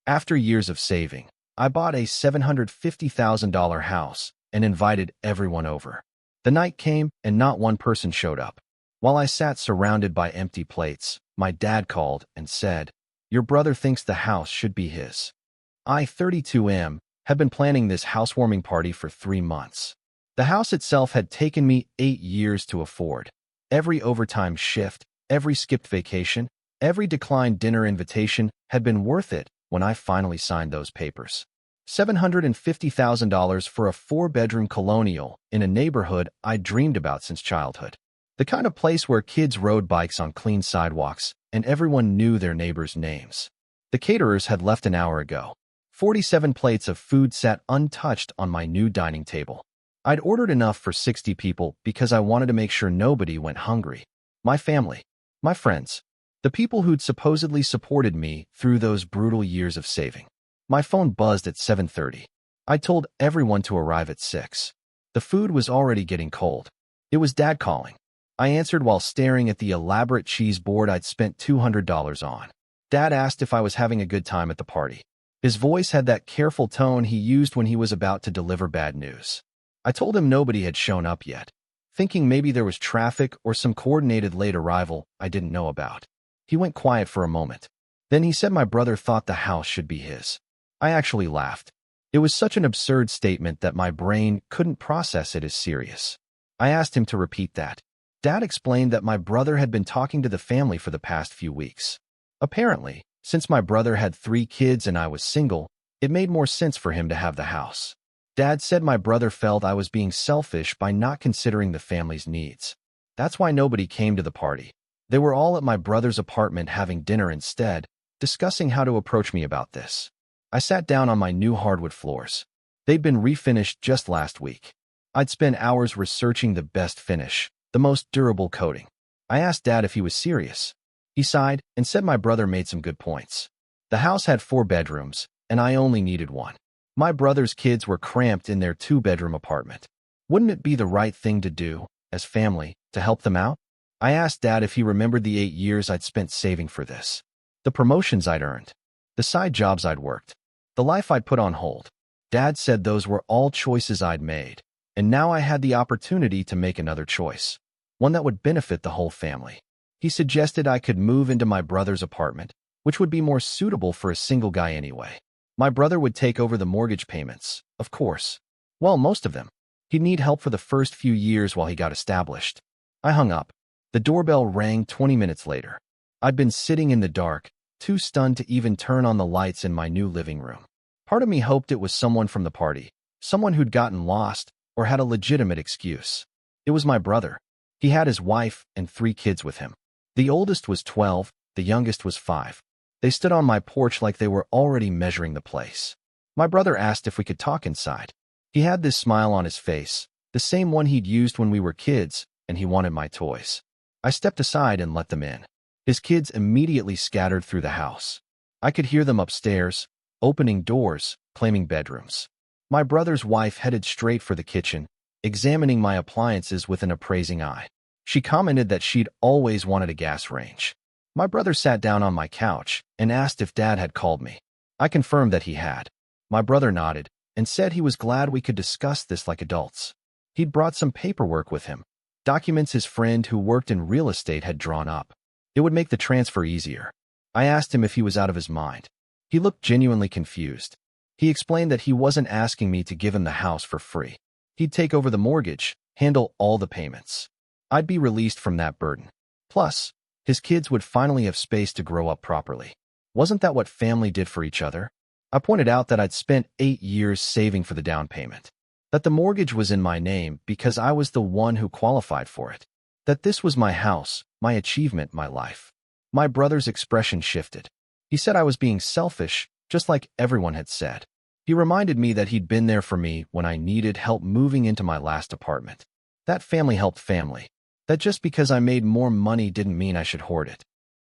After years of saving, I bought a $750,000 house and invited everyone over. The night came and not one person showed up. While I sat surrounded by empty plates, my dad called and said, "Your brother thinks the house should be his." I, 32 had been planning this housewarming party for 3 months. The house itself had taken me 8 years to afford. Every overtime shift, every skipped vacation, every declined dinner invitation had been worth it when I finally signed those papers. $750,000 for a 4-bedroom colonial in a neighborhood I dreamed about since childhood. The kind of place where kids rode bikes on clean sidewalks and everyone knew their neighbors' names. The caterers had left an hour ago. 47 plates of food sat untouched on my new dining table. I'd ordered enough for 60 people because I wanted to make sure nobody went hungry. My family, my friends, the people who'd supposedly supported me through those brutal years of saving. My phone buzzed at 7:30. I told everyone to arrive at 6. The food was already getting cold. It was Dad calling. I answered while staring at the elaborate cheese board I'd spent $200 on. Dad asked if I was having a good time at the party. His voice had that careful tone he used when he was about to deliver bad news. I told him nobody had shown up yet, thinking maybe there was traffic or some coordinated late arrival I didn't know about. He went quiet for a moment. Then he said my brother thought the house should be his. I actually laughed. It was such an absurd statement that my brain couldn't process it as serious. I asked him to repeat that. Dad explained that my brother had been talking to the family for the past few weeks. Apparently, since my brother had 3 kids and I was single, it made more sense for him to have the house. Dad said my brother felt I was being selfish by not considering the family's needs. That's why nobody came to the party. They were all at my brother's apartment having dinner instead, discussing how to approach me about this. I sat down on my new hardwood floors. They'd been refinished just last week. I'd spent hours researching the best finish, the most durable coating. I asked Dad if he was serious. He sighed and said my brother made some good points. The house had 4 bedrooms, and I only needed 1. My brother's kids were cramped in their 2-bedroom apartment. Wouldn't it be the right thing to do, as family, to help them out? I asked Dad if he remembered the 8 years I'd spent saving for this. The promotions I'd earned. The side jobs I'd worked. The life I'd put on hold. Dad said those were all choices I'd made, and now I had the opportunity to make another choice. One that would benefit the whole family. He suggested I could move into my brother's apartment, which would be more suitable for a single guy anyway. My brother would take over the mortgage payments, of course. Well, most of them. He'd need help for the first few years while he got established. I hung up. The doorbell rang 20 minutes later. I'd been sitting in the dark, too stunned to even turn on the lights in my new living room. Part of me hoped it was someone from the party, someone who'd gotten lost or had a legitimate excuse. It was my brother. He had his wife and 3 kids with him. The oldest was 12, the youngest was 5. They stood on my porch like they were already measuring the place. My brother asked if we could talk inside. He had this smile on his face, the same one he'd used when we were kids, and he wanted my toys. I stepped aside and let them in. His kids immediately scattered through the house. I could hear them upstairs, opening doors, claiming bedrooms. My brother's wife headed straight for the kitchen, examining my appliances with an appraising eye. She commented that she'd always wanted a gas range. My brother sat down on my couch and asked if Dad had called me. I confirmed that he had. My brother nodded and said he was glad we could discuss this like adults. He'd brought some paperwork with him, documents his friend who worked in real estate had drawn up. It would make the transfer easier. I asked him if he was out of his mind. He looked genuinely confused. He explained that he wasn't asking me to give him the house for free. He'd take over the mortgage, handle all the payments. I'd be released from that burden. Plus, his kids would finally have space to grow up properly. Wasn't that what family did for each other? I pointed out that I'd spent 8 years saving for the down payment. That the mortgage was in my name because I was the one who qualified for it. That this was my house, my achievement, my life. My brother's expression shifted. He said I was being selfish, just like everyone had said. He reminded me that he'd been there for me when I needed help moving into my last apartment. That family helped family. That just because I made more money didn't mean I should hoard it.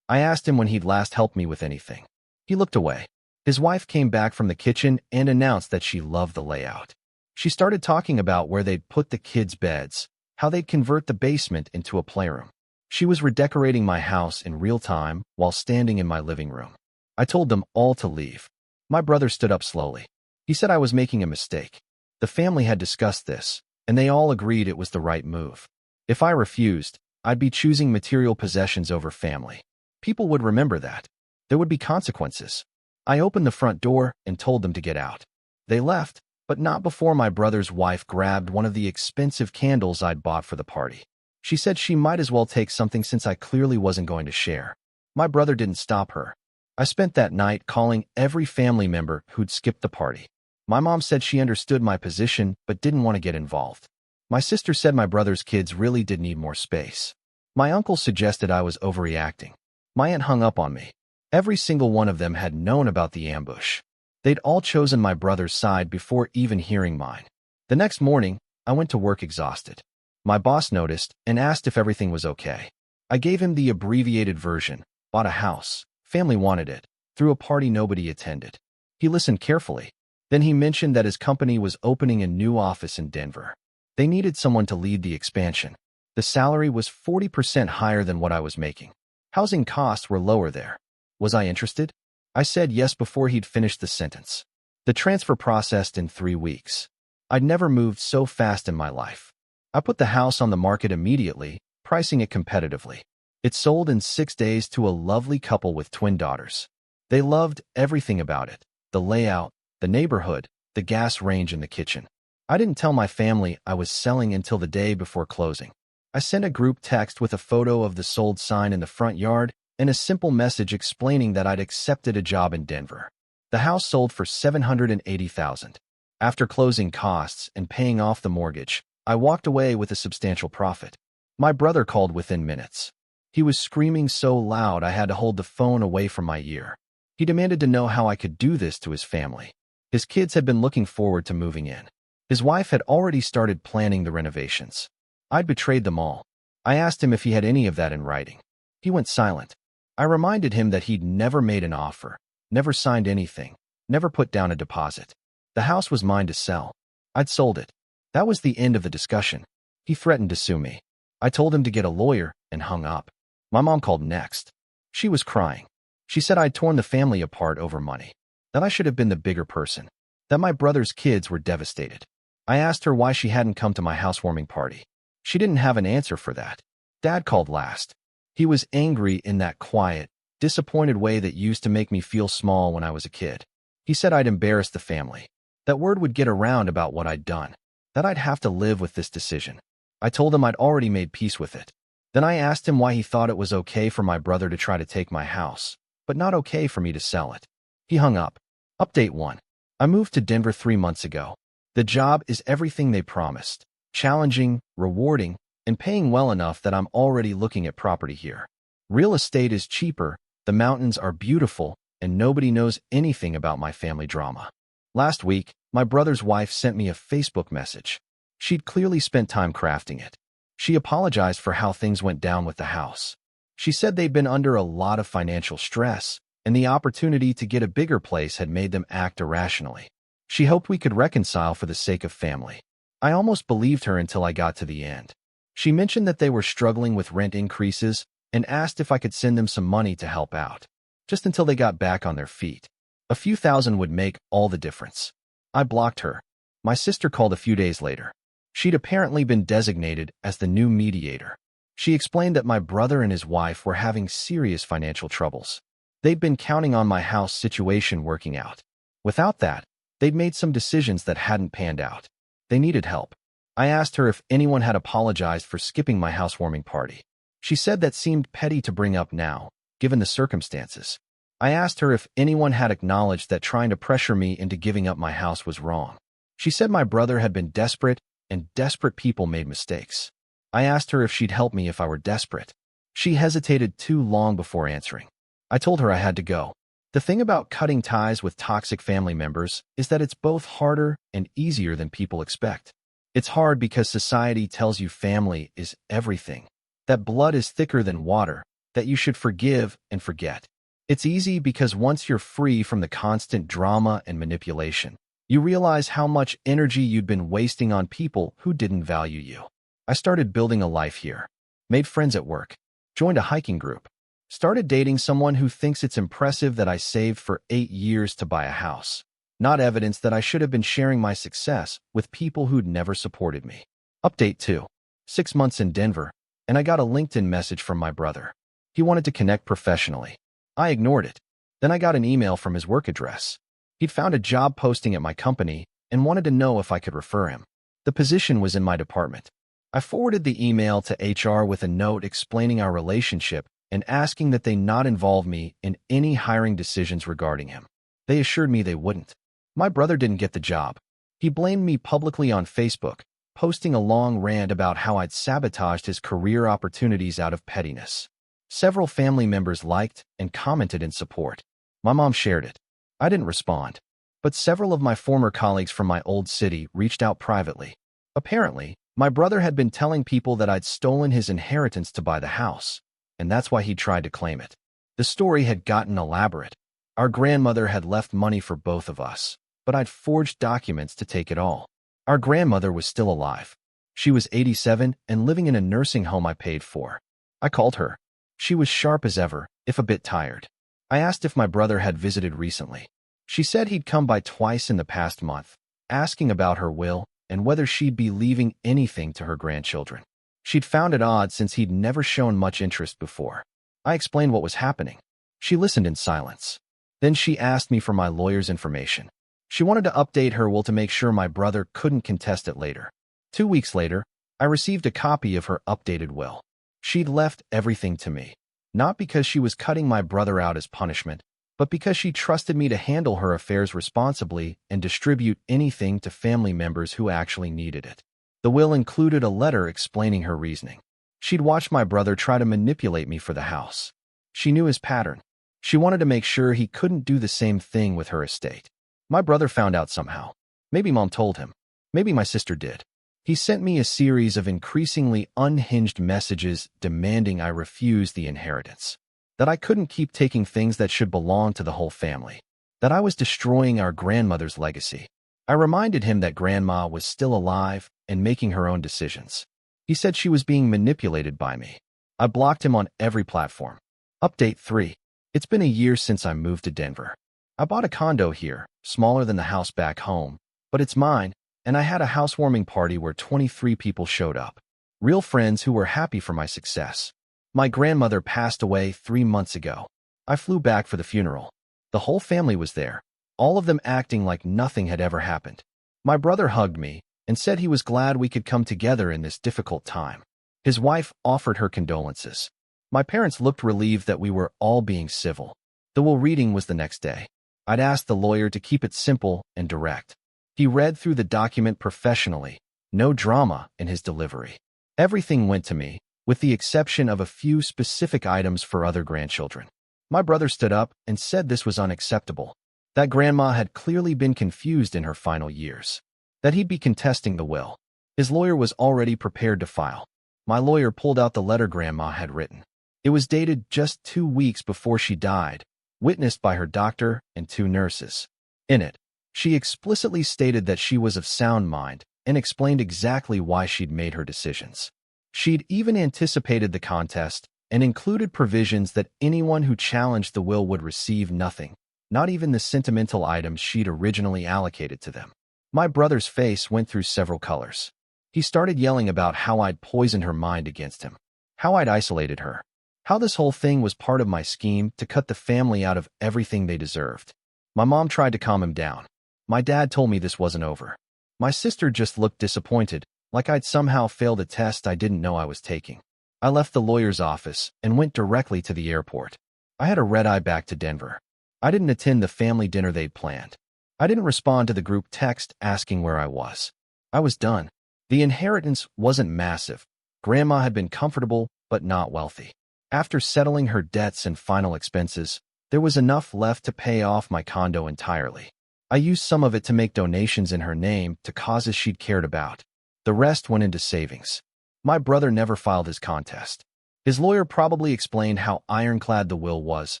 I asked him when he'd last helped me with anything. He looked away. His wife came back from the kitchen and announced that she loved the layout. She started talking about where they'd put the kids' beds, how they'd convert the basement into a playroom. She was redecorating my house in real time while standing in my living room. I told them all to leave. My brother stood up slowly. He said I was making a mistake. The family had discussed this, and they all agreed it was the right move. If I refused, I'd be choosing material possessions over family. People would remember that. There would be consequences. I opened the front door and told them to get out. They left, but not before my brother's wife grabbed one of the expensive candles I'd bought for the party. She said she might as well take something since I clearly wasn't going to share. My brother didn't stop her. I spent that night calling every family member who'd skipped the party. My mom said she understood my position but didn't want to get involved. My sister said my brother's kids really did need more space. My uncle suggested I was overreacting. My aunt hung up on me. Every single one of them had known about the ambush. They'd all chosen my brother's side before even hearing mine. The next morning, I went to work exhausted. My boss noticed and asked if everything was okay. I gave him the abbreviated version: bought a house, family wanted it, threw a party nobody attended. He listened carefully. Then he mentioned that his company was opening a new office in Denver. They needed someone to lead the expansion. The salary was 40% higher than what I was making. Housing costs were lower there. Was I interested? I said yes before he'd finished the sentence. The transfer processed in 3 weeks. I'd never moved so fast in my life. I put the house on the market immediately, pricing it competitively. It sold in 6 days to a lovely couple with twin daughters. They loved everything about it: the layout, the neighborhood, the gas range in the kitchen. I didn't tell my family I was selling until the day before closing. I sent a group text with a photo of the sold sign in the front yard and a simple message explaining that I'd accepted a job in Denver. The house sold for $780,000. After closing costs and paying off the mortgage, I walked away with a substantial profit. My brother called within minutes. He was screaming so loud I had to hold the phone away from my ear. He demanded to know how I could do this to his family. His kids had been looking forward to moving in. His wife had already started planning the renovations. I'd betrayed them all. I asked him if he had any of that in writing. He went silent. I reminded him that he'd never made an offer, never signed anything, never put down a deposit. The house was mine to sell. I'd sold it. That was the end of the discussion. He threatened to sue me. I told him to get a lawyer and hung up. My mom called next. She was crying. She said I'd torn the family apart over money, that I should have been the bigger person, that my brother's kids were devastated. I asked her why she hadn't come to my housewarming party. She didn't have an answer for that. Dad called last. He was angry in that quiet, disappointed way that used to make me feel small when I was a kid. He said I'd embarrassed the family, that word would get around about what I'd done, that I'd have to live with this decision. I told him I'd already made peace with it. Then I asked him why he thought it was okay for my brother to try to take my house, but not okay for me to sell it. He hung up. Update 1. I moved to Denver 3 months ago. The job is everything they promised: challenging, rewarding, and paying well enough that I'm already looking at property here. Real estate is cheaper, the mountains are beautiful, and nobody knows anything about my family drama. Last week, my brother's wife sent me a Facebook message. She'd clearly spent time crafting it. She apologized for how things went down with the house. She said they'd been under a lot of financial stress, and the opportunity to get a bigger place had made them act irrationally. She hoped we could reconcile for the sake of family. I almost believed her until I got to the end. She mentioned that they were struggling with rent increases and asked if I could send them some money to help out, just until they got back on their feet. A few thousand would make all the difference. I blocked her. My sister called a few days later. She'd apparently been designated as the new mediator. She explained that my brother and his wife were having serious financial troubles. They'd been counting on my house situation working out. Without that, they'd made some decisions that hadn't panned out. They needed help. I asked her if anyone had apologized for skipping my housewarming party. She said that seemed petty to bring up now, given the circumstances. I asked her if anyone had acknowledged that trying to pressure me into giving up my house was wrong. She said my brother had been desperate, and desperate people made mistakes. I asked her if she'd help me if I were desperate. She hesitated too long before answering. I told her I had to go. The thing about cutting ties with toxic family members is that it's both harder and easier than people expect. It's hard because society tells you family is everything, that blood is thicker than water, that you should forgive and forget. It's easy because once you're free from the constant drama and manipulation, you realize how much energy you'd been wasting on people who didn't value you. I started building a life here, made friends at work, joined a hiking group. Started dating someone who thinks it's impressive that I saved for 8 years to buy a house. Not evidence that I should have been sharing my success with people who'd never supported me. Update 2. 6 months in Denver, and I got a LinkedIn message from my brother. He wanted to connect professionally. I ignored it. Then I got an email from his work address. He'd found a job posting at my company and wanted to know if I could refer him. The position was in my department. I forwarded the email to HR with a note explaining our relationship and asking that they not involve me in any hiring decisions regarding him. They assured me they wouldn't. My brother didn't get the job. He blamed me publicly on Facebook, posting a long rant about how I'd sabotaged his career opportunities out of pettiness. Several family members liked and commented in support. My mom shared it. I didn't respond. But several of my former colleagues from my old city reached out privately. Apparently, my brother had been telling people that I'd stolen his inheritance to buy the house, and that's why he tried to claim it. The story had gotten elaborate. Our grandmother had left money for both of us, but I'd forged documents to take it all. Our grandmother was still alive. She was 87 and living in a nursing home I paid for. I called her. She was sharp as ever, if a bit tired. I asked if my brother had visited recently. She said he'd come by twice in the past month, asking about her will and whether she'd be leaving anything to her grandchildren. She'd found it odd since he'd never shown much interest before. I explained what was happening. She listened in silence. Then she asked me for my lawyer's information. She wanted to update her will to make sure my brother couldn't contest it later. 2 weeks later, I received a copy of her updated will. She'd left everything to me, not because she was cutting my brother out as punishment, but because she trusted me to handle her affairs responsibly and distribute anything to family members who actually needed it. The will included a letter explaining her reasoning. She'd watched my brother try to manipulate me for the house. She knew his pattern. She wanted to make sure he couldn't do the same thing with her estate. My brother found out somehow. Maybe Mom told him. Maybe my sister did. He sent me a series of increasingly unhinged messages demanding I refuse the inheritance. That I couldn't keep taking things that should belong to the whole family. That I was destroying our grandmother's legacy. I reminded him that Grandma was still alive and making her own decisions. He said she was being manipulated by me. I blocked him on every platform. Update 3. It's been a year since I moved to Denver. I bought a condo here, smaller than the house back home, but it's mine, and I had a housewarming party where 23 people showed up. Real friends who were happy for my success. My grandmother passed away 3 months ago. I flew back for the funeral. The whole family was there, all of them acting like nothing had ever happened. My brother hugged me and said he was glad we could come together in this difficult time. His wife offered her condolences. My parents looked relieved that we were all being civil. The will reading was the next day. I'd asked the lawyer to keep it simple and direct. He read through the document professionally, no drama in his delivery. Everything went to me, with the exception of a few specific items for other grandchildren. My brother stood up and said this was unacceptable, that Grandma had clearly been confused in her final years, that he'd be contesting the will. His lawyer was already prepared to file. My lawyer pulled out the letter Grandma had written. It was dated just 2 weeks before she died, witnessed by her doctor and 2 nurses. In it, she explicitly stated that she was of sound mind and explained exactly why she'd made her decisions. She'd even anticipated the contest and included provisions that anyone who challenged the will would receive nothing, not even the sentimental items she'd originally allocated to them. My brother's face went through several colors. He started yelling about how I'd poisoned her mind against him, how I'd isolated her, how this whole thing was part of my scheme to cut the family out of everything they deserved. My mom tried to calm him down. My dad told me this wasn't over. My sister just looked disappointed, like I'd somehow failed a test I didn't know I was taking. I left the lawyer's office and went directly to the airport. I had a red-eye back to Denver. I didn't attend the family dinner they'd planned. I didn't respond to the group text asking where I was. I was done. The inheritance wasn't massive. Grandma had been comfortable, but not wealthy. After settling her debts and final expenses, there was enough left to pay off my condo entirely. I used some of it to make donations in her name to causes she'd cared about. The rest went into savings. My brother never filed his contest. His lawyer probably explained how ironclad the will was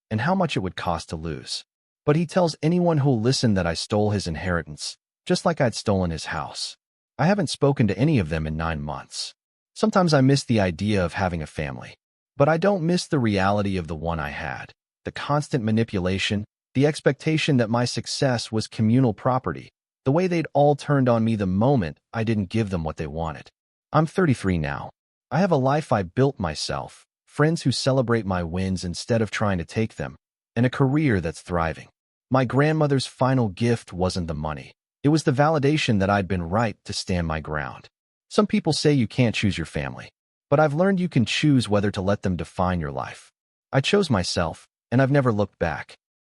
and how much it would cost to lose. But he tells anyone who'll listen that I stole his inheritance, just like I'd stolen his house. I haven't spoken to any of them in 9 months. Sometimes I miss the idea of having a family. But I don't miss the reality of the one I had. The constant manipulation, the expectation that my success was communal property, the way they'd all turned on me the moment I didn't give them what they wanted. I'm 33 now. I have a life I built myself, friends who celebrate my wins instead of trying to take them, and a career that's thriving. My grandmother's final gift wasn't the money. It was the validation that I'd been right to stand my ground. Some people say you can't choose your family, but I've learned you can choose whether to let them define your life. I chose myself, and I've never looked back.